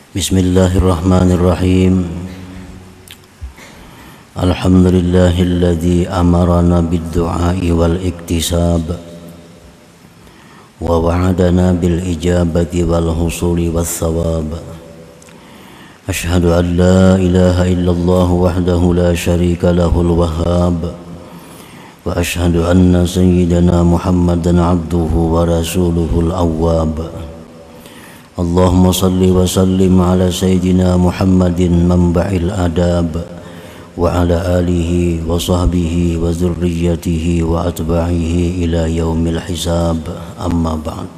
Bismillahirrahmanirrahim. Alhamdulillahilladzi amarana bid-du'a'i wal iktisab wa wa'adana bil ijabati wal husuli was thawab. Ashhadu an la ilaha illallah wahdahu la syarika lahul wahhab wa ashhadu anna sayyidana Muhammadan abduhu wa rasuluhul awwab. Allahumma salli wa sallim ala sayyidina Muhammadin manba'il adab wa ala alihi wa sahbihi wa zurriyyatihi wa atba'ihi ila yaumil hisab, amma ba'd.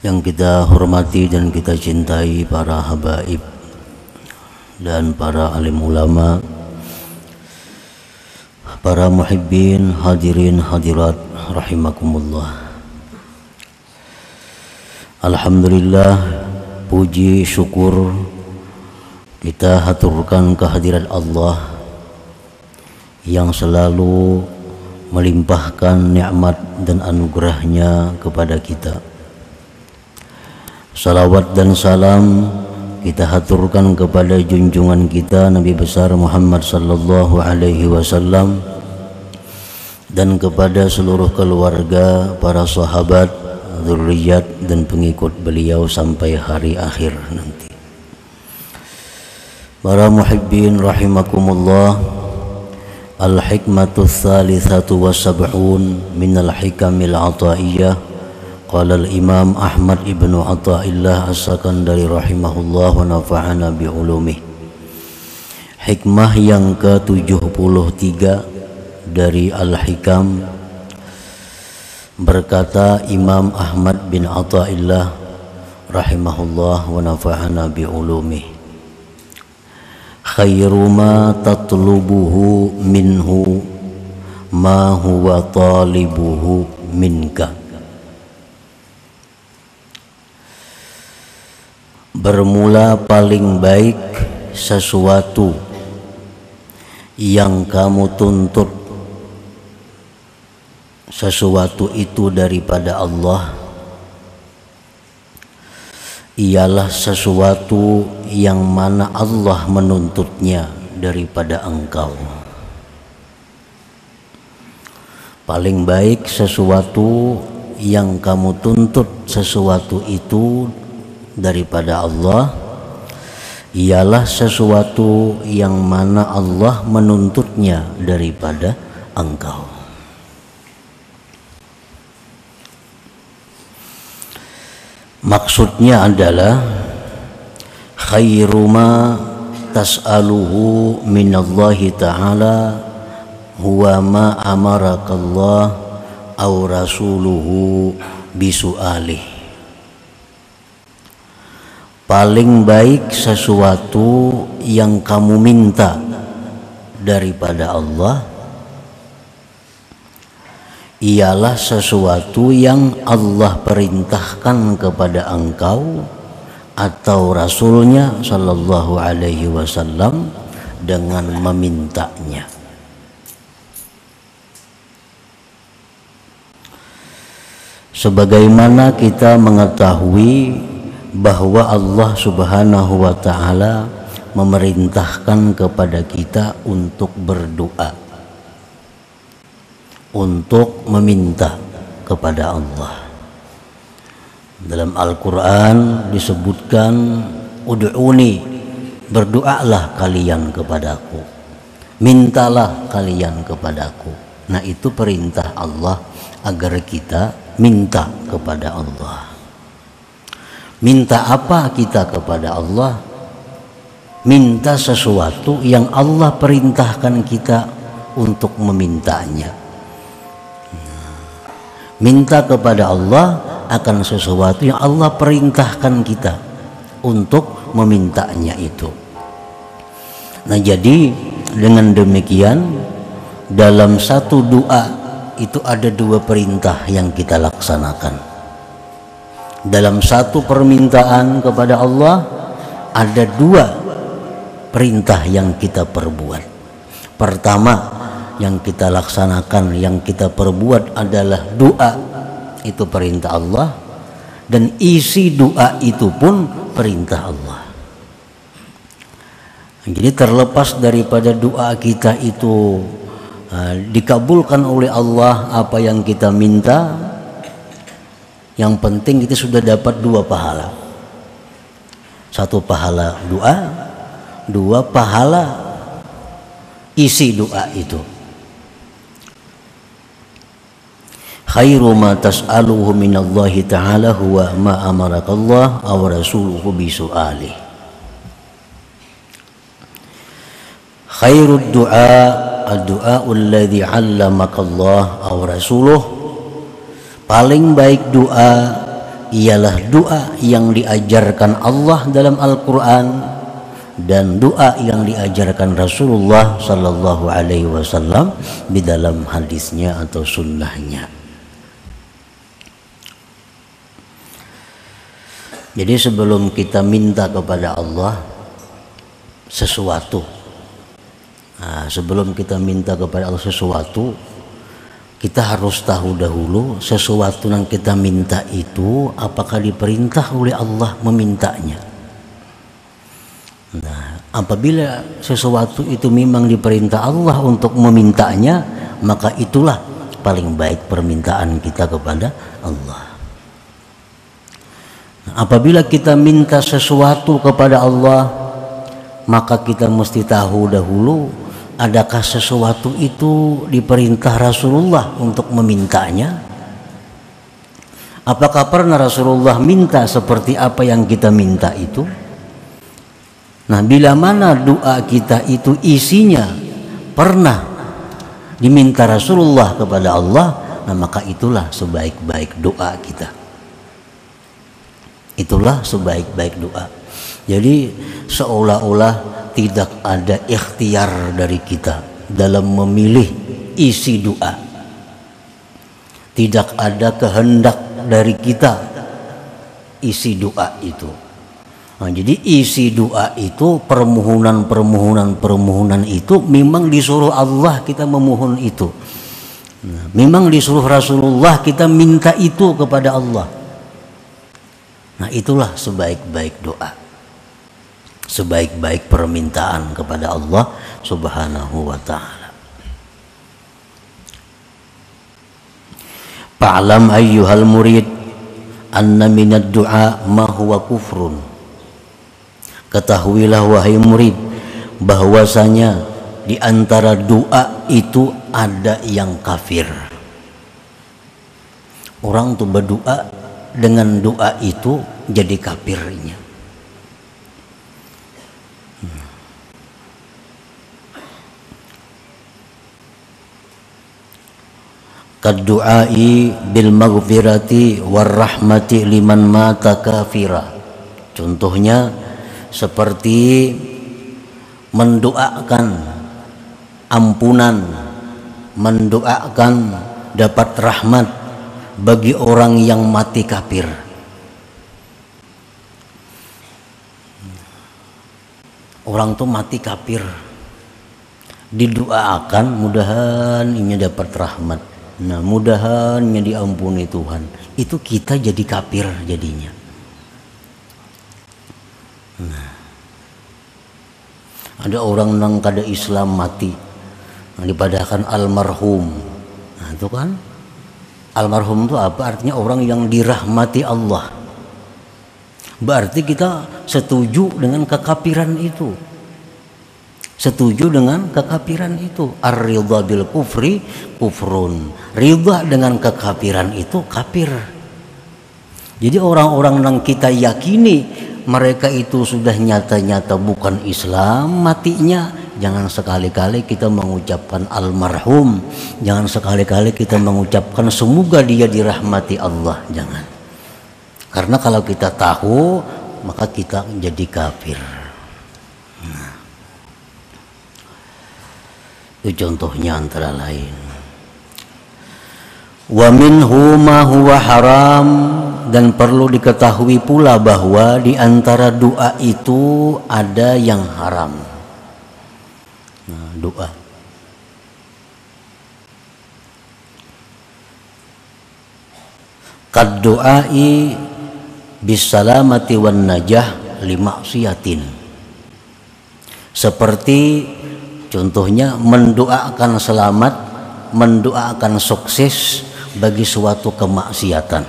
Yang kita hormati dan kita cintai para habaib dan para alim ulama, para muhibbin, hadirin hadirat rahimakumullah. Alhamdulillah, puji syukur kita haturkan kehadirat Allah yang selalu melimpahkan nikmat dan anugerahnya kepada kita. Salawat dan salam kita haturkan kepada junjungan kita Nabi besar Muhammad sallallahu alaihi wasallam dan kepada seluruh keluarga, para sahabat, zurriyat dan pengikut beliau sampai hari akhir nanti. Para muhibbin rahimakumullah, al-hikmatu tsalitsatu was-sab'un minal hikamil ataiyah. Qala al-Imam Ahmad ibnu Athaillah As-Sakandari rahimahullah wa nafa'ana bi ulumih. Hikmah yang ke-73 dari Al-Hikam, berkata Imam Ahmad bin Athaillah rahimahullah wa nafa'ana bi ulumih, khairu ma tatlubuhu minhu ma huwa talibuhu minka. Bermula paling baik sesuatu yang kamu tuntut sesuatu itu daripada Allah ialah sesuatu yang mana Allah menuntutnya daripada engkau. Paling baik sesuatu yang kamu tuntut sesuatu itu daripada Allah ialah sesuatu yang mana Allah menuntutnya daripada engkau. Maksudnya adalah khairu ma tas'aluhu minallahi ta'ala huwa ma amarakallah aw rasuluhu bisu'alih. Paling baik sesuatu yang kamu minta daripada Allah ialah sesuatu yang Allah perintahkan kepada engkau atau Rasulnya sallallahu alaihi wasallam dengan memintanya. Sebagaimana kita mengetahui bahwa Allah subhanahu wa ta'ala memerintahkan kepada kita untuk berdoa, untuk meminta kepada Allah. Dalam Al-Quran disebutkan, ud'uni, berdoalah kalian kepadaku, mintalah kalian kepadaku. Nah, itu perintah Allah agar kita minta kepada Allah. Minta apa kita kepada Allah? Minta sesuatu yang Allah perintahkan kita untuk memintanya. Minta kepada Allah akan sesuatu yang Allah perintahkan kita untuk memintanya itu. Nah, jadi dengan demikian dalam satu doa itu ada dua perintah yang kita laksanakan. Dalam satu permintaan kepada Allah ada dua perintah yang kita perbuat. Pertama yang kita laksanakan, yang kita perbuat adalah doa, itu perintah Allah. dan isi doa itu pun perintah Allah. Jadi terlepas daripada doa kita itu dikabulkan oleh Allah apa yang kita minta, yang penting kita sudah dapat 2 pahala. 1 pahala doa, 2 pahala isi doa itu. Khairu ma tas'aluhu minallahi ta'ala huwa ma amarakallah aw rasuluhu bisu'alih. Khairud du'a ad-du'a'u alladhi 'allamakallah aw rasuluh. Paling baik doa ialah doa yang diajarkan Allah dalam Al-Qur'an dan doa yang diajarkan Rasulullah sallallahu alaihi wasallam di dalam hadisnya atau sunnahnya. Jadi sebelum kita minta kepada Allah sesuatu, sebelum kita minta kepada Allah sesuatu, kita harus tahu dahulu sesuatu yang kita minta itu apakah diperintah oleh Allah memintanya. Nah, apabila sesuatu itu memang diperintah Allah untuk memintanya, maka itulah paling baik permintaan kita kepada Allah. Nah, apabila kita minta sesuatu kepada Allah, maka kita mesti tahu dahulu adakah sesuatu itu diperintah Rasulullah untuk memintanya? Apakah pernah Rasulullah minta seperti apa yang kita minta itu? Nah, bila mana doa kita itu isinya pernah diminta Rasulullah kepada Allah, nah maka itulah sebaik-baik doa kita. Itulah sebaik-baik doa. Jadi seolah-olah tidak ada ikhtiar dari kita dalam memilih isi doa. Tidak ada kehendak dari kita isi doa itu. Nah, jadi isi doa itu permohonan itu memang disuruh Allah kita memohon itu. Nah, memang disuruh Rasulullah kita minta itu kepada Allah. Nah, itulah sebaik-baik doa, sebaik-baik permintaan kepada Allah Subhanahu wa ta'ala. Fa'lam ayyuhal murid anna minad du'a ma huwa kufrun. Ketahuilah wahai murid bahwasanya di antara doa itu ada yang kafir. Orang tuh berdoa dengan doa itu jadi kafirnya. Kaddu'ai bil maghfirati war rahmati liman mata kafira. Contohnya seperti mendoakan ampunan, mendoakan dapat rahmat bagi orang yang mati kafir. Orang tuh mati kafir, didoakan mudahan ini dapat rahmat. Nah, mudahan ini diampuni Tuhan. Itu kita jadi kafir jadinya. Nah, ada orang nang kada Islam mati, nah, dipadahkan almarhum. Nah, itu kan almarhum itu apa artinya? Orang yang dirahmati Allah. Berarti kita setuju dengan kekafiran itu. Setuju dengan kekafiran itu. Ar-ridha bil kufri kufrun. Ridha dengan kekafiran itu kafir. Jadi orang-orang yang kita yakini mereka itu sudah nyata-nyata bukan Islam matinya, jangan sekali-kali kita mengucapkan almarhum, jangan sekali-kali kita mengucapkan semoga dia dirahmati Allah, jangan. Karena kalau kita tahu maka kita jadi kafir. Nah, itu contohnya antara lain. Wa minhu ma huwa haram, dan perlu diketahui pula bahwa di antara doa itu ada yang haram. Nah, doa kad doai bisalamati wan najah limaksiatin. Seperti contohnya mendoakan selamat, mendoakan sukses bagi suatu kemaksiatan.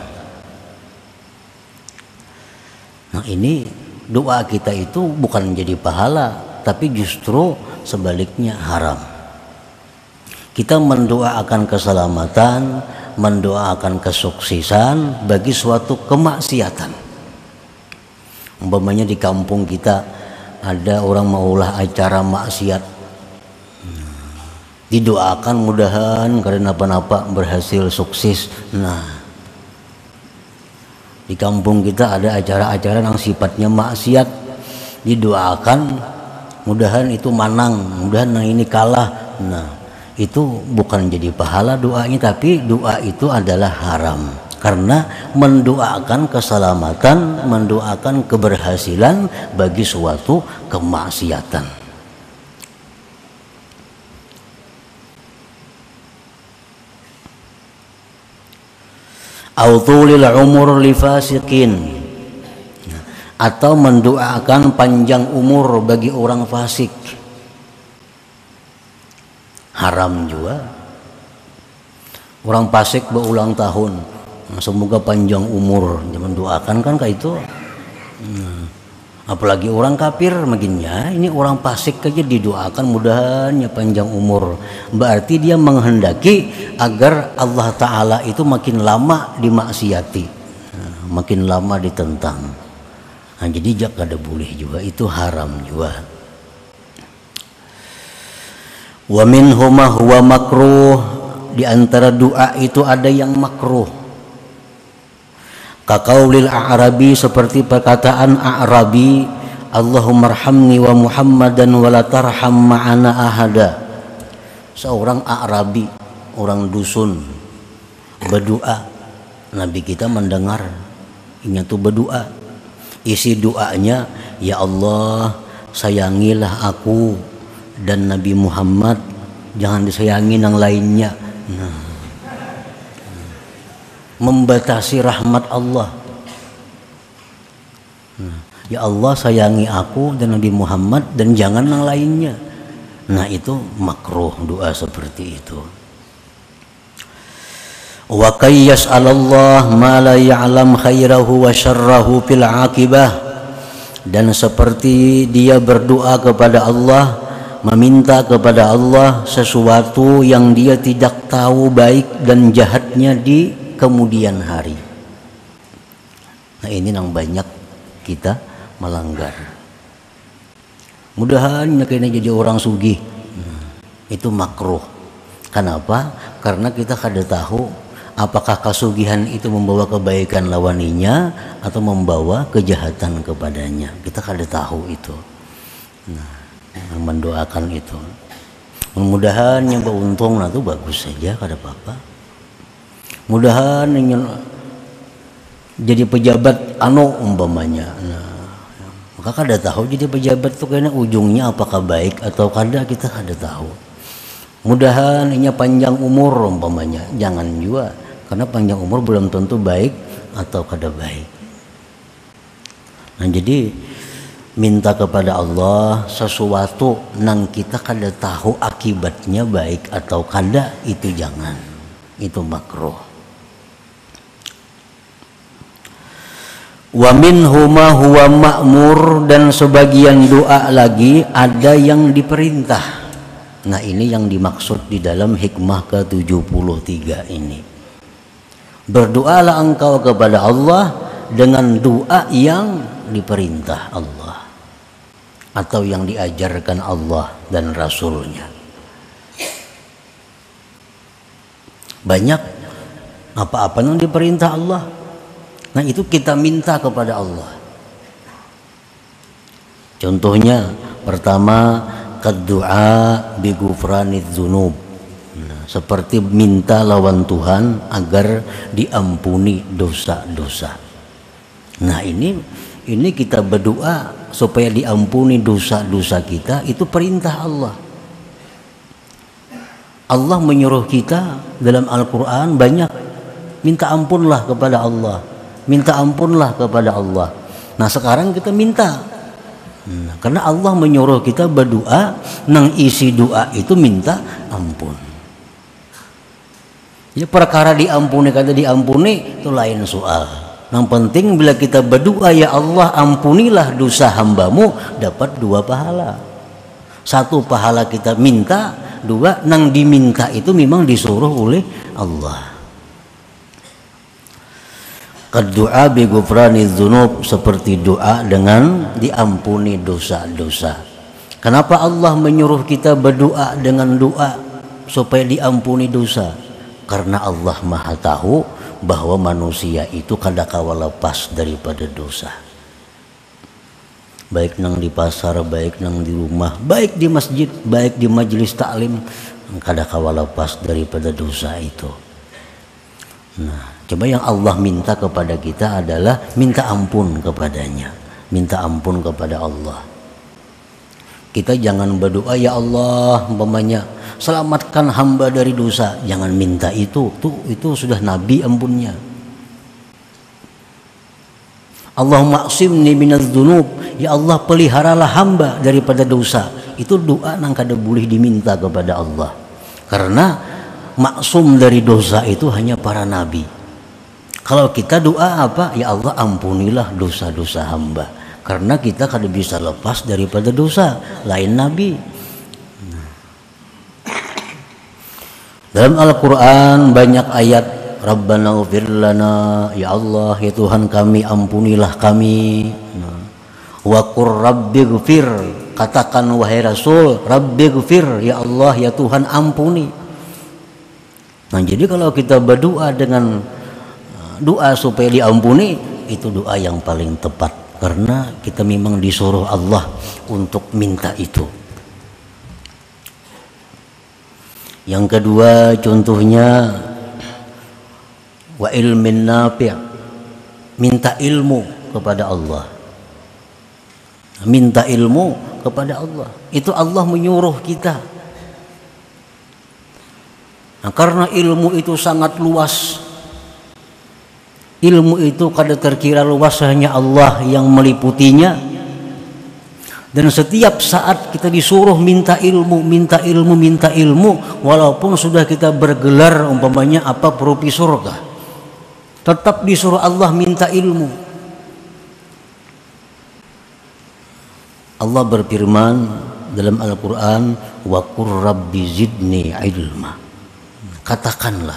Nah, ini doa kita itu bukan jadi pahala, tapi justru sebaliknya haram. Kita mendoakan keselamatan, mendoakan kesuksesan bagi suatu kemaksiatan. Umpamanya di kampung kita ada orang maulah acara maksiat, didoakan mudahan karena apa-apa berhasil sukses. Nah, di kampung kita ada acara-acara yang sifatnya maksiat, didoakan mudahan itu manang, mudahan yang ini kalah. Nah, itu bukan jadi pahala doanya, tapi doa itu adalah haram karena mendoakan keselamatan, mendoakan keberhasilan bagi suatu kemaksiatan. Autulil umur li fasikin, atau mendoakan panjang umur bagi orang fasik, haram juga. Orang fasik berulang tahun, semoga panjang umur, jangan doakan kan kayak itu. Apalagi orang kafir makinnya, ini orang fasik aja didoakan mudahannya panjang umur. Berarti dia menghendaki agar Allah Ta'ala itu makin lama dimaksiati, makin lama ditentang. Nah, jadi jangan ada boleh juga, itu haram juga. Wa minhuma huwa makruh, di antara doa itu ada yang makruh. Kaqaulil a'rabi, seperti perkataan a'rabi, Allahumma arhamni wa Muhammadan wa la tarham ma'ana ahada. Seorang a'rabi, orang dusun, berdoa. Nabi kita mendengar, ini tuh berdoa. Isi doanya, ya Allah, sayangilah aku dan Nabi Muhammad, jangan disayangi yang lainnya. Nah, membatasi rahmat Allah. Nah, ya Allah sayangi aku dan Nabi Muhammad dan jangan yang lainnya. Nah, itu makruh doa seperti itu. Wa qayyas 'alallah ma la ya'lam khairahu wa syarrahu fil 'aqibah, dan seperti dia berdoa kepada Allah, meminta kepada Allah sesuatu yang dia tidak tahu baik dan jahatnya di kemudian hari. Nah, ini yang banyak kita melanggar. Mudahan kayaknya jadi orang sugih. Itu makruh. Kenapa? Karena kita kada tahu apakah kesugihan itu membawa kebaikan lawaninya atau membawa kejahatan kepadanya. Kita kada tahu itu. Nah, mendoakan itu. Mudah-mudahan yang beruntung, nah itu bagus saja, kada apa-apa. Mudahan jadi pejabat umpamanya. Nah, maka kada tahu jadi pejabat itu kayaknya ujungnya apakah baik atau kada, kita kada tahu. Mudahan ini panjang umur umpamanya, jangan juga, karena panjang umur belum tentu baik atau kada baik. Nah, jadi minta kepada Allah sesuatu nang kita kada tahu akibatnya baik atau kada, itu jangan, itu makruh. Wa minhuma huwa ma'mur, dan sebagian doa lagi ada yang diperintah. Nah, ini yang dimaksud di dalam hikmah ke-73 ini. Berdoalah engkau kepada Allah dengan doa yang diperintah Allah atau yang diajarkan Allah dan Rasulnya. Banyak apa-apa yang diperintah Allah. Nah, itu kita minta kepada Allah. Contohnya pertama, kaddu'a bi ghufraniz dzunub. Nah, seperti minta lawan Tuhan agar diampuni dosa-dosa. Nah, ini kita berdoa supaya diampuni dosa-dosa kita, itu perintah Allah. Allah menyuruh kita dalam Al-Quran banyak, minta ampunlah kepada Allah. minta ampunlah kepada Allah. Nah sekarang kita minta, karena Allah menyuruh kita berdoa, nang isi doa itu minta ampun. Ya perkara diampuni kata diampuni itu lain soal. Yang penting bila kita berdoa, ya Allah ampunilah dosa hambamu, dapat 2 pahala. 1 pahala kita minta, 2 nang diminta itu memang disuruh oleh Allah. Doa bi ghufrani dzunub, seperti doa dengan diampuni dosa-dosa. Kenapa Allah menyuruh kita berdoa dengan doa supaya diampuni dosa? Karena Allah Maha tahu bahwa manusia itu kadangkala lepas daripada dosa. Baik nang di pasar, baik nang di rumah, baik di masjid, baik di majelis taklim, kadangkala lepas daripada dosa itu. Nah, coba yang Allah minta kepada kita adalah minta ampun kepadanya, minta ampun kepada Allah. Kita jangan berdoa ya Allah umpamanya selamatkan hamba dari dosa, jangan minta itu sudah Nabi ampunnya. Allahumma aqsimni minadz dzunub, ya Allah peliharalah hamba daripada dosa. Itu doa nang kada boleh diminta kepada Allah, karena maksum dari dosa itu hanya para nabi. Kalau kita doa apa? Ya Allah ampunilah dosa-dosa hamba, karena kita kada bisa lepas daripada dosa, lain nabi. Dalam Al-Quran banyak ayat Rabbana ighfir lana, ya Allah ya Tuhan kami ampunilah kami. Wa qur rabbighfir, katakan wahai Rasul rabbighfir, ya Allah ya Tuhan ampuni. Nah jadi kalau kita berdoa dengan doa supaya diampuni, itu doa yang paling tepat, karena kita memang disuruh Allah untuk minta itu. Yang kedua contohnya wa ilmin nafi', minta ilmu kepada Allah. Minta ilmu kepada Allah, itu Allah menyuruh kita. Nah, karena ilmu itu sangat luas, ilmu itu kada terkira luas, hanya Allah yang meliputinya. Dan setiap saat kita disuruh minta ilmu, minta ilmu, minta ilmu, walaupun sudah kita bergelar umpamanya apa profesor kah, tetap disuruh Allah minta ilmu. Allah berfirman dalam Al-Quran, wa qur rabbi zidni ilma, katakanlah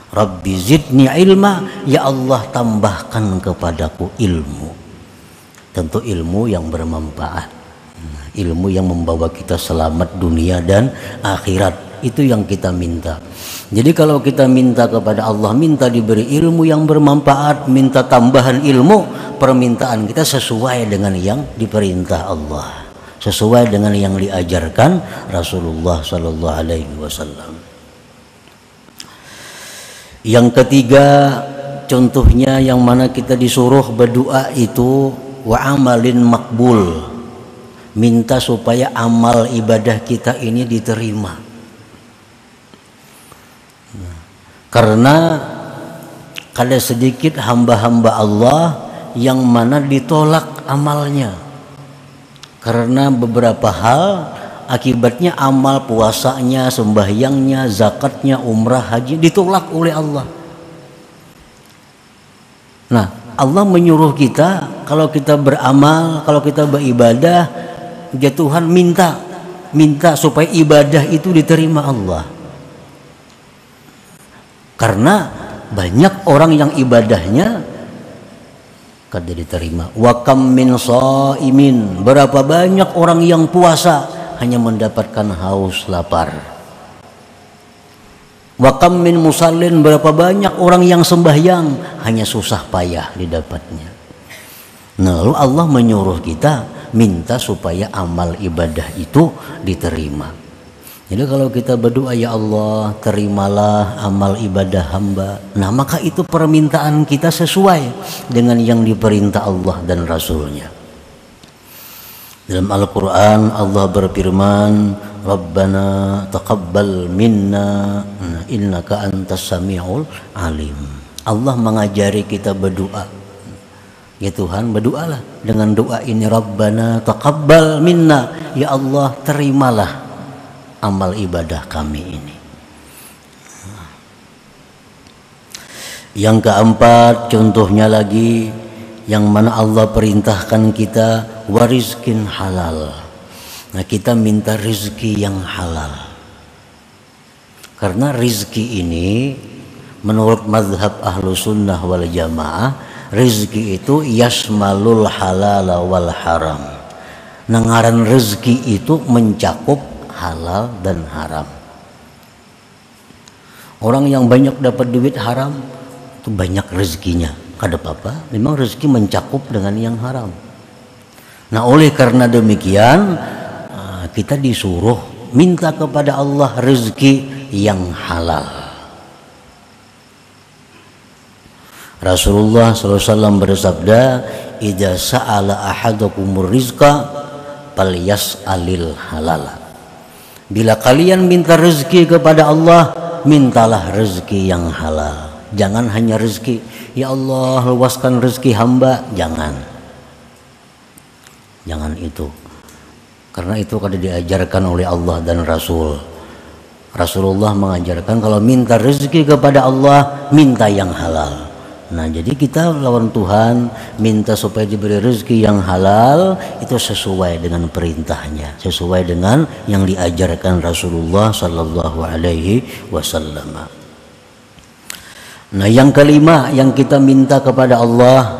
Rabbi zidni ilma, ya Allah tambahkan kepadaku ilmu. Tentu ilmu yang bermanfaat, ilmu yang membawa kita selamat dunia dan akhirat, itu yang kita minta. Jadi kalau kita minta kepada Allah, minta diberi ilmu yang bermanfaat, minta tambahan ilmu, permintaan kita sesuai dengan yang diperintah Allah, sesuai dengan yang diajarkan Rasulullah Sallallahu Alaihi Wasallam. Yang ketiga contohnya yang mana kita disuruh berdoa itu wa amalin makbul, minta supaya amal ibadah kita ini diterima. Karena kada sedikit hamba-hamba Allah yang mana ditolak amalnya karena beberapa hal. Akibatnya amal puasanya, sembahyangnya, zakatnya, umrah, haji ditolak oleh Allah. Nah, Allah menyuruh kita kalau kita beramal, kalau kita beribadah, ya Tuhan minta supaya ibadah itu diterima Allah. Karena banyak orang yang ibadahnya kada diterima. Wa kam min shaimin, berapa banyak orang yang puasa hanya mendapatkan haus lapar. Wa kam min musallin, berapa banyak orang yang sembahyang hanya susah payah didapatnya. Nah, lalu Allah menyuruh kita minta supaya amal ibadah itu diterima. Jadi kalau kita berdoa ya Allah terimalah amal ibadah hamba, nah maka itu permintaan kita sesuai dengan yang diperintah Allah dan Rasulnya. Dalam Al-Quran Allah berfirman, Rabbana taqabbal minna innaka antas sami'ul alim. Allah mengajari kita berdoa Ya Tuhan, berdoalah dengan doa ini, Rabbana taqabbal minna, ya Allah terimalah amal ibadah kami ini. Yang keempat, contohnya lagi yang mana Allah perintahkan kita warizkin halal. Nah, kita minta rezeki yang halal. Karena rezeki ini menurut mazhab ahlu sunnah wal jamaah, rezeki itu yasmalul halal wal haram. Ngaran rezeki itu mencakup halal dan haram. Orang yang banyak dapat duit haram itu banyak rezekinya, kada apa-apa, memang rezeki mencakup dengan yang haram. Nah, oleh karena demikian kita disuruh minta kepada Allah rezeki yang halal. Rasulullah SAW bersabda, idza sa'ala ahadukumur rizqa falyas'alil halal. Bila kalian minta rezeki kepada Allah, mintalah rezeki yang halal. Jangan hanya rezeki, ya Allah luaskan rezeki hamba, jangan itu. Karena itu kada diajarkan oleh Allah dan Rasul. Rasulullah mengajarkan kalau minta rezeki kepada Allah, minta yang halal. Nah, jadi kita lawan Tuhan minta supaya diberi rezeki yang halal, itu sesuai dengan perintahnya, sesuai dengan yang diajarkan Rasulullah sallallahu alaihi wasallam. Nah, yang kelima yang kita minta kepada Allah,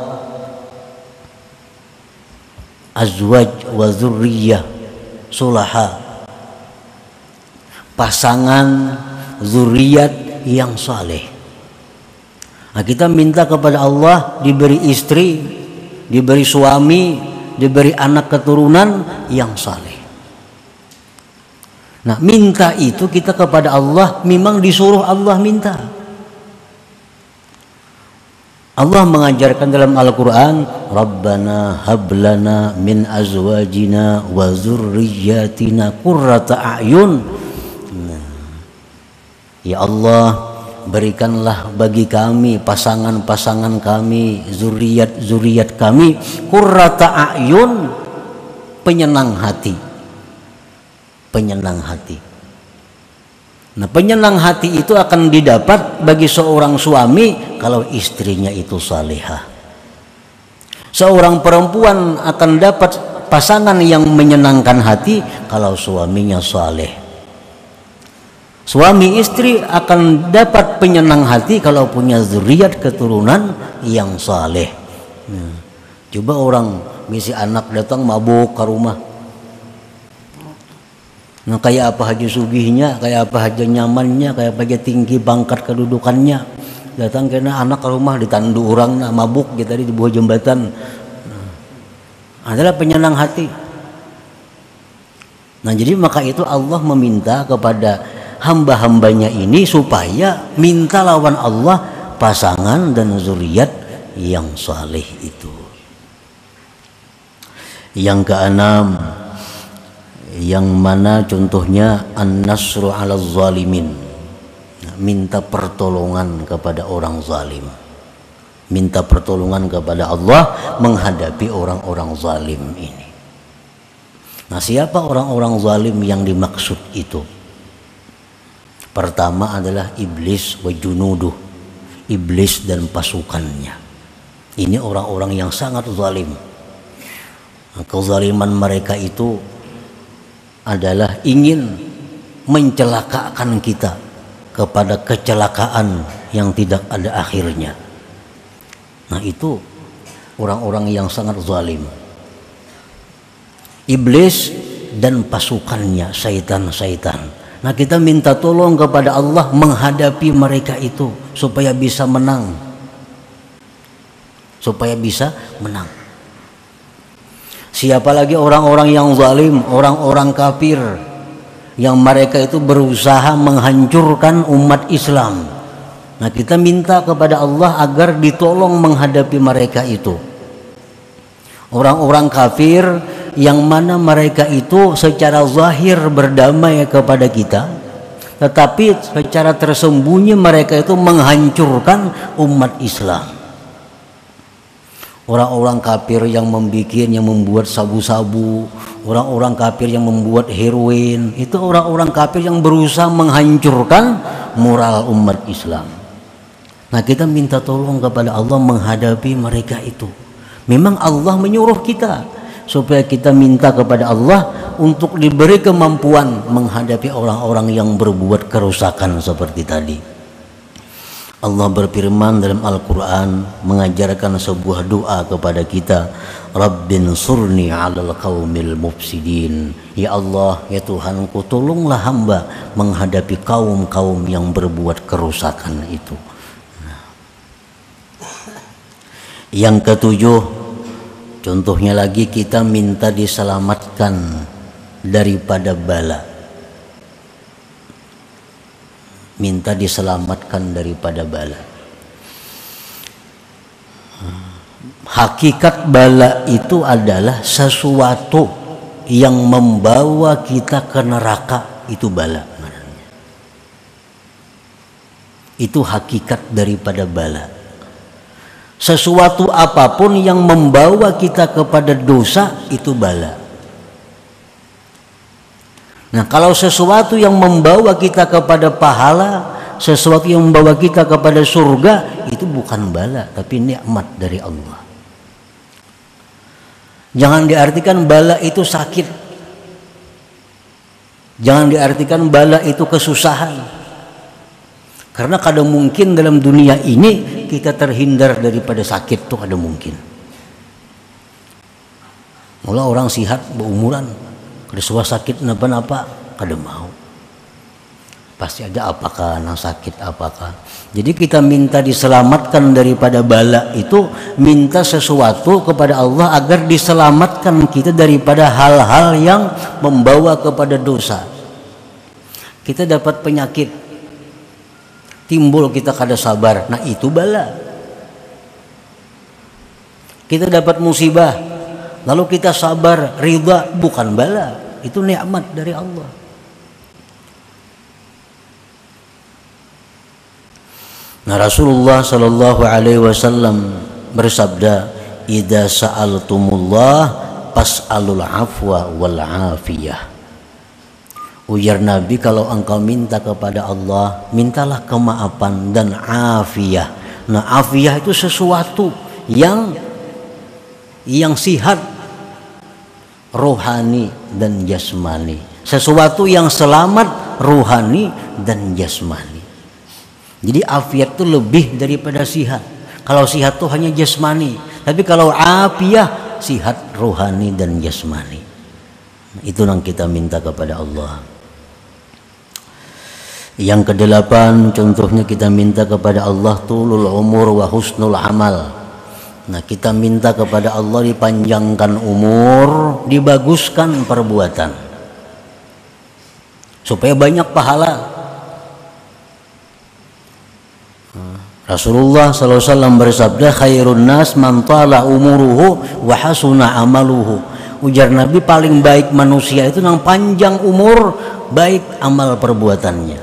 azwaj wa dzurriyyah sulaha, pasangan zuriat yang saleh. Nah, kita minta kepada Allah diberi istri, diberi suami, diberi anak keturunan yang saleh. Nah, minta itu kita kepada Allah memang disuruh Allah minta. Allah mengajarkan dalam Al-Quran, Rabbana hablana min azwajina wa zurriyatina qurrata a'yun. Nah, ya Allah, berikanlah bagi kami, pasangan-pasangan kami, zuriat kami, qurrata a'yun, penyenang hati. Penyenang hati. Nah, penyenang hati itu akan didapat bagi seorang suami kalau istrinya itu salihah. Seorang perempuan akan dapat pasangan yang menyenangkan hati kalau suaminya saleh. Suami istri akan dapat penyenang hati kalau punya zuriat keturunan yang saleh. Nah, coba orang misi anak datang mabuk ke rumah. Nah, kayak apa aja sugihnya, kayak apa aja nyamannya, kayak apa aja tinggi bangkat kedudukannya, datang kena anak ke rumah ditandu orang nah, mabuk gitu tadi di bawah jembatan. Nah, adalah penyenang hati. Nah, jadi maka itu Allah meminta kepada hamba-hambanya ini supaya minta lawan Allah pasangan dan zuriat yang saleh itu. Yang keenam, yang mana contohnya an-nasru 'ala zalimin, minta pertolongan kepada orang zalim, minta pertolongan kepada Allah menghadapi orang-orang zalim ini. Nah, siapa orang-orang zalim yang dimaksud itu? Pertama adalah iblis wa junuduh, iblis dan pasukannya. Ini orang-orang yang sangat zalim. Kezaliman mereka itu adalah ingin mencelakakan kita kepada kecelakaan yang tidak ada akhirnya. Nah, itu orang-orang yang sangat zalim. Iblis dan pasukannya, syaitan-syaitan. Nah, kita minta tolong kepada Allah menghadapi mereka itu supaya bisa menang. Supaya bisa menang. Siapa lagi orang-orang yang zalim, orang-orang kafir yang mereka itu berusaha menghancurkan umat Islam. Nah, kita minta kepada Allah agar ditolong menghadapi mereka itu. Orang-orang kafir yang mana mereka itu secara zahir berdamai kepada kita, tetapi secara tersembunyi mereka itu menghancurkan umat Islam. orang-orang kafir yang membuat sabu-sabu, orang-orang kafir yang membuat heroin, itu orang-orang kafir yang berusaha menghancurkan moral umat Islam. Nah, kita minta tolong kepada Allah menghadapi mereka itu. Memang Allah menyuruh kita supaya kita minta kepada Allah untuk diberi kemampuan menghadapi orang-orang yang berbuat kerusakan seperti tadi. Allah berfirman dalam Al-Quran, mengajarkan sebuah doa kepada kita, Rabbin surni 'alal qaumil mufsidin. Ya Allah, ya Tuhanku, tolonglah hamba menghadapi kaum-kaum yang berbuat kerusakan itu. Yang ketujuh, contohnya lagi, kita minta diselamatkan daripada bala. Minta diselamatkan daripada bala. Hakikat bala itu adalah sesuatu yang membawa kita ke neraka, itu bala. Itu hakikat daripada bala. Sesuatu apapun yang membawa kita kepada dosa, itu bala. Nah, kalau sesuatu yang membawa kita kepada pahala, sesuatu yang membawa kita kepada surga, itu bukan bala, tapi nikmat dari Allah. Jangan diartikan bala itu sakit. Jangan diartikan bala itu kesusahan. Karena kadang mungkin dalam dunia ini kita terhindar daripada sakit, tuh ada mungkin. Mula orang sihat berumuran, kada suah sakit napa-napa, kada mau. Pasti ada apakah nang sakit apakah. Jadi kita minta diselamatkan daripada bala itu, minta sesuatu kepada Allah agar diselamatkan kita daripada hal-hal yang membawa kepada dosa. Kita dapat penyakit, timbul kita kada sabar, nah itu bala. Kita dapat musibah, lalu kita sabar, ridha, bukan bala, itu nikmat dari Allah. Nah, Rasulullah Shallallahu Alaihi Wasallam bersabda, "Idza sa'altumullah fas'alul afwa wal afiyah." Ujar Nabi, kalau engkau minta kepada Allah, mintalah kemaafan dan afiyah. Nah, afiyah itu sesuatu yang sihat rohani dan jasmani, sesuatu yang selamat rohani dan jasmani. Jadi afiat itu lebih daripada sihat. Kalau sihat itu hanya jasmani, tapi kalau afiyah sihat rohani dan jasmani. Itu yang kita minta kepada Allah. Yang kedelapan, contohnya kita minta kepada Allah tulul umur wa husnul amal. Nah, kita minta kepada Allah dipanjangkan umur, dibaguskan perbuatan, supaya banyak pahala. Rasulullah SAW bersabda, khairun nas man tala umuruhu wa hasuna amaluhu. Ujar Nabi, paling baik manusia itu yang panjang umur, baik amal perbuatannya.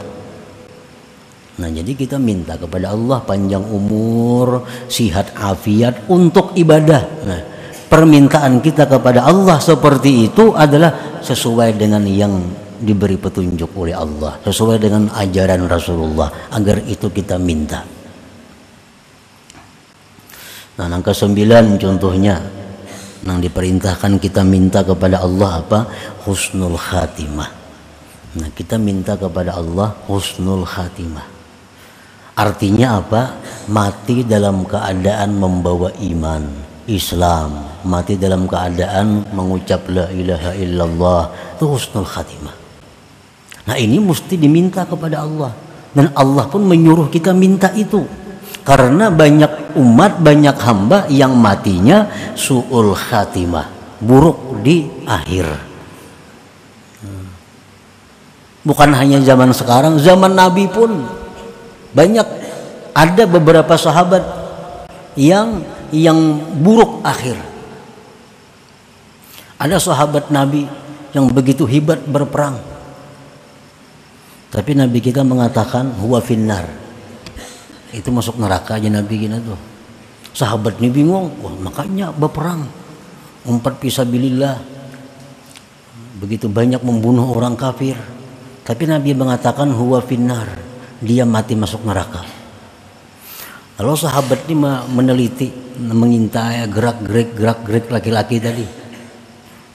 Nah, jadi kita minta kepada Allah panjang umur, sihat afiat untuk ibadah. Nah, permintaan kita kepada Allah seperti itu adalah sesuai dengan yang diberi petunjuk oleh Allah, sesuai dengan ajaran Rasulullah, agar itu kita minta. Nah, yang ke-9 contohnya, yang diperintahkan kita minta kepada Allah apa? Husnul khatimah. Nah, kita minta kepada Allah husnul khatimah. Artinya apa? Mati dalam keadaan membawa iman Islam, mati dalam keadaan mengucap la ilaha illallah, itu husnul khatimah. Nah, ini mesti diminta kepada Allah, dan Allah pun menyuruh kita minta itu. Karena banyak umat, banyak hamba yang matinya su'ul khatimah, buruk di akhir. Bukan hanya zaman sekarang, zaman Nabi pun banyak, ada beberapa sahabat yang buruk akhir. Ada sahabat Nabi yang begitu hebat berperang, tapi Nabi kita mengatakan huwa finnar, itu masuk neraka aja Nabi kita tuh. Sahabat ini bingung, wah makanya berperang, umpat fisabilillah, begitu banyak membunuh orang kafir. Tapi Nabi mengatakan huwa finnar, dia mati masuk neraka. Lalu sahabat ini meneliti, mengintai gerak-gerik laki-laki tadi.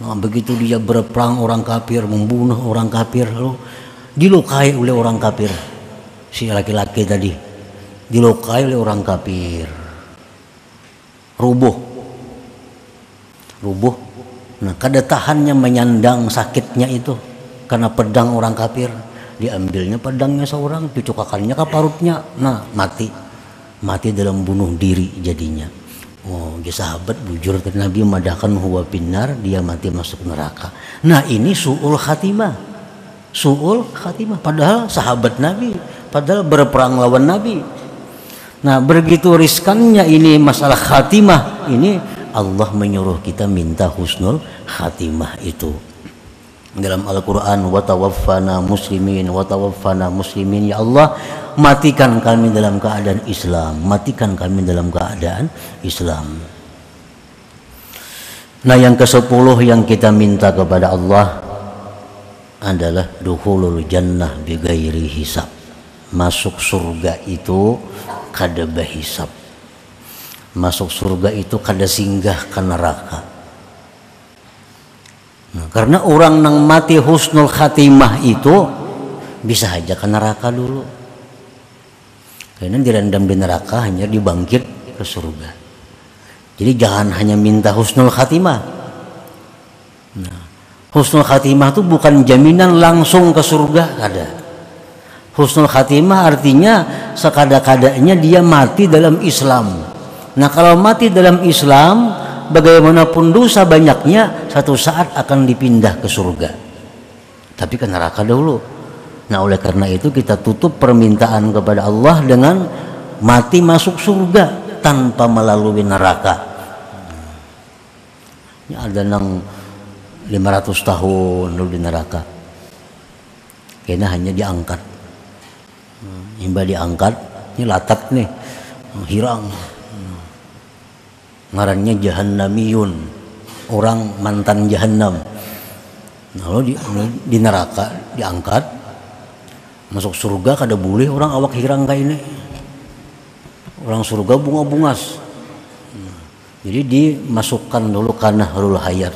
Nah, begitu dia berperang orang kafir, membunuh orang kafir, lalu dilukai oleh orang kafir. Si laki-laki tadi dilukai oleh orang kafir, rubuh. Nah, kada tahannya menyandang sakitnya itu karena pedang orang kafir. Diambilnya pedangnya seorang, dicukakannya ke parutnya. Nah, mati dalam bunuh diri jadinya. Oh, dia sahabat bujur ke Nabi madahkan huwa finnar, dia mati masuk neraka. Nah, ini su'ul khatimah. Padahal sahabat Nabi, padahal berperang lawan Nabi. Nah, begitu riskannya ini masalah khatimah ini, Allah menyuruh kita minta husnul khatimah itu. Dalam Al-Quran, wa tawaffana muslimin, ya Allah, matikan kami dalam keadaan Islam. Nah, yang ke-10 yang kita minta kepada Allah adalah dukhulul jannah bighairi hisab. Masuk surga itu kada bahisab. Masuk surga itu kada singgah ke neraka. Nah, karena orang nang mati husnul khatimah itu bisa aja ke neraka dulu. Karena direndam di neraka hanya dibangkit ke surga. Jadi jangan hanya minta husnul khatimah. Nah, husnul khatimah itu bukan jaminan langsung ke surga, kada. Husnul khatimah artinya sekada-kadanya dia mati dalam Islam. Nah, kalau mati dalam Islam, bagaimanapun dosa banyaknya, satu saat akan dipindah ke surga. Tapi ke neraka dahulu. Nah, oleh karena itu kita tutup permintaan kepada Allah dengan mati masuk surga tanpa melalui neraka. Ini ada nang 500 tahun dulu di neraka. Kayaknya hanya diangkat. Imba diangkat, ini latat nih, hirang. Ngarannya jahannamiyun, orang mantan jahannam. Lalu di neraka diangkat, masuk surga kada boleh orang awak hirang kayak ini. Orang surga bunga-bungas. Jadi dimasukkan dulu ke nahrul hayat.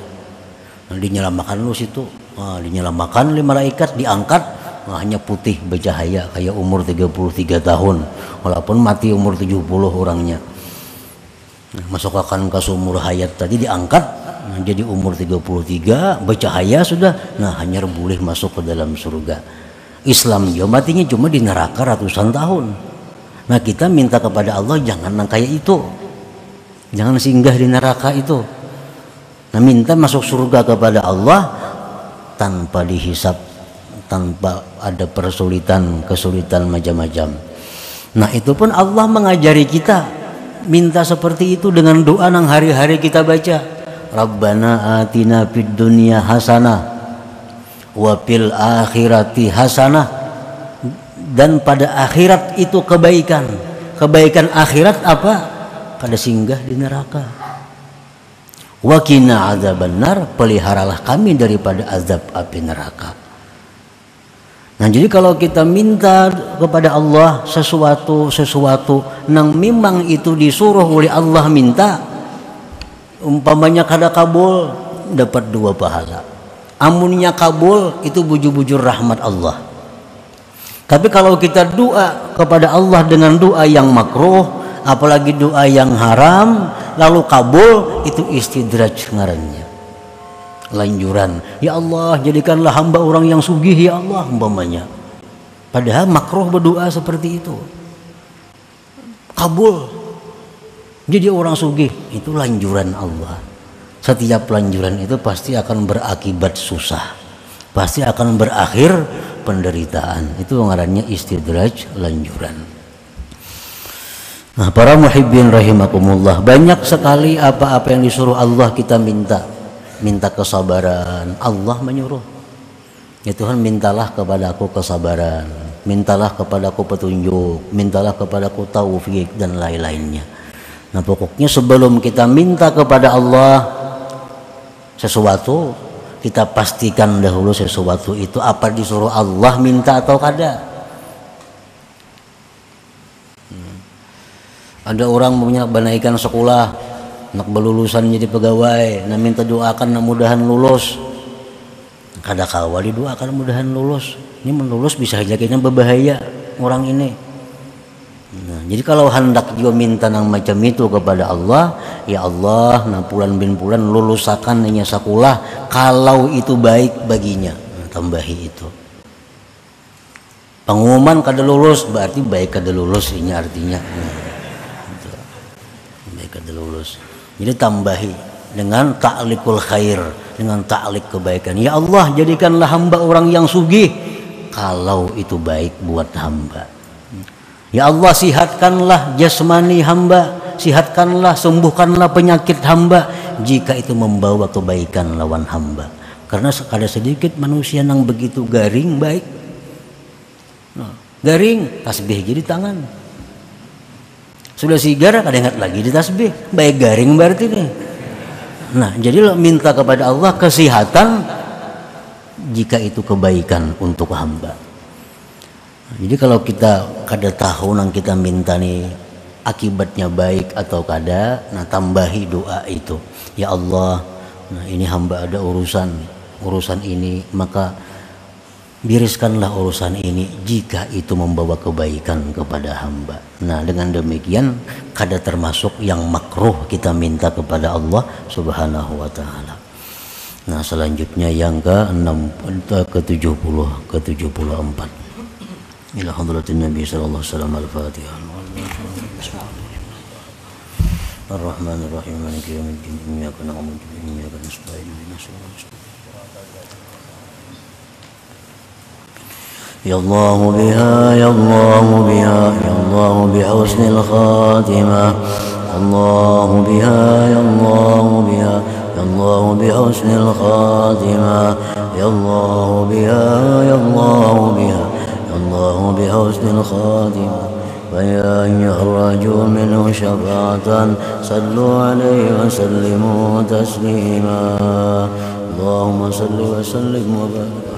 Nah, dinyelamakan dulu situ. Nah, dinyelamakan oleh malaikat, diangkat. Nah, hanya putih bercahaya kayak umur 33 tahun. Walaupun mati umur 70 orangnya. Masukkan ke sumur hayat tadi diangkat, nah, jadi umur 33 bercahaya sudah. Nah, hanya boleh masuk ke dalam surga. Islam dia matinya cuma di neraka ratusan tahun. Nah, kita minta kepada Allah jangan kayak itu, jangan singgah di neraka itu. Nah, minta masuk surga kepada Allah tanpa dihisap, tanpa ada kesulitan macam-macam. Nah, itu pun Allah mengajari kita minta seperti itu dengan doa yang hari-hari kita baca. Rabbana atina fid dunya hasanah wa fil akhirati hasanah. Dan pada akhirat itu kebaikan. Kebaikan akhirat apa? Kada singgah di neraka. Wa qina adzabannar, peliharalah kami daripada azab api neraka. Nah, jadi kalau kita minta kepada Allah sesuatu nang memang itu disuruh oleh Allah minta, umpamanya kada kabul dapat 2 pahala. Amunnya kabul itu bujur-bujur rahmat Allah. Tapi kalau kita doa kepada Allah dengan doa yang makruh, apalagi doa yang haram, lalu kabul, itu istidraj ngarannya. Lanjuran, ya Allah jadikanlah hamba orang yang sugih ya Allah umpamanya. Padahal makruh berdoa seperti itu. Kabul jadi orang sugih, itu lanjuran Allah. Setiap lanjuran itu pasti akan berakibat susah, pasti akan berakhir penderitaan. Itu ngarannya istidraj, lanjuran. Nah, para muhibbin rahimakumullah, banyak sekali apa-apa yang disuruh Allah kita minta kesabaran. Allah menyuruh, ya Tuhan, mintalah kepadaku kesabaran, mintalah kepadaku petunjuk, mintalah kepadaku taufik dan lain-lainnya. Nah pokoknya sebelum kita minta kepada Allah sesuatu, kita pastikan dahulu sesuatu itu apa disuruh Allah minta atau kada. Ada orang punya banaikan sekolah, nak berlulusan jadi pegawai, nah minta doakan nah mudahan lulus. Kada kawali doakan mudahan lulus. Ini melulus bisa saja kayaknya berbahaya orang ini. Nah, jadi kalau hendak juga minta nang macam itu kepada Allah, ya Allah, nah bulan bin bulan lulusakan hanya sekolah kalau itu baik baginya. Nah, tambahi itu. Pengumuman kada lulus berarti baik kada lulus ini artinya. Nah, itu. Baik kada lulus. Jadi tambahi dengan ta'likul khair, dengan ta'lik kebaikan. Ya Allah, jadikanlah hamba orang yang sugih kalau itu baik buat hamba. Ya Allah, sihatkanlah jasmani hamba, sihatkanlah, sembuhkanlah penyakit hamba jika itu membawa kebaikan lawan hamba. Karena ada sedikit manusia yang begitu garing baik. Nah, garing, tasbih jadi tangan. Sudah sigar, kada ingat lagi di tasbih. Baik garing berarti nih. Nah, jadi minta kepada Allah kesehatan jika itu kebaikan untuk hamba. Jadi kalau kita kada tahu nang kita minta nih akibatnya baik atau kada, nah tambahi doa itu. Ya Allah, nah ini hamba ada urusan ini, maka bereskanlah urusan ini jika itu membawa kebaikan kepada hamba. Nah dengan demikian kada termasuk yang makruh kita minta kepada Allah Subhanahu wa taala. Nah selanjutnya yang ke-74 ila hadratin Nabi sallallahu alaihi wasallam al-Fatihah. Ar-Rahmanir Rahim maliki yaumiddin iyyaka na'budu wa iyyaka nasta'in ihdinas siratal mustaqim. Ya Allah biha ya Allah biha ya Allah bihusnil khatimah. Allah biha ya Allah biha ya Allah bihusnil khatimah. Ya Allah biha ya Allah biha الله بحسن الخاتمة ويا يخرجوا منه شفاعة صلوا عليه وسلموا تسليما اللهم صل وسلم وبارك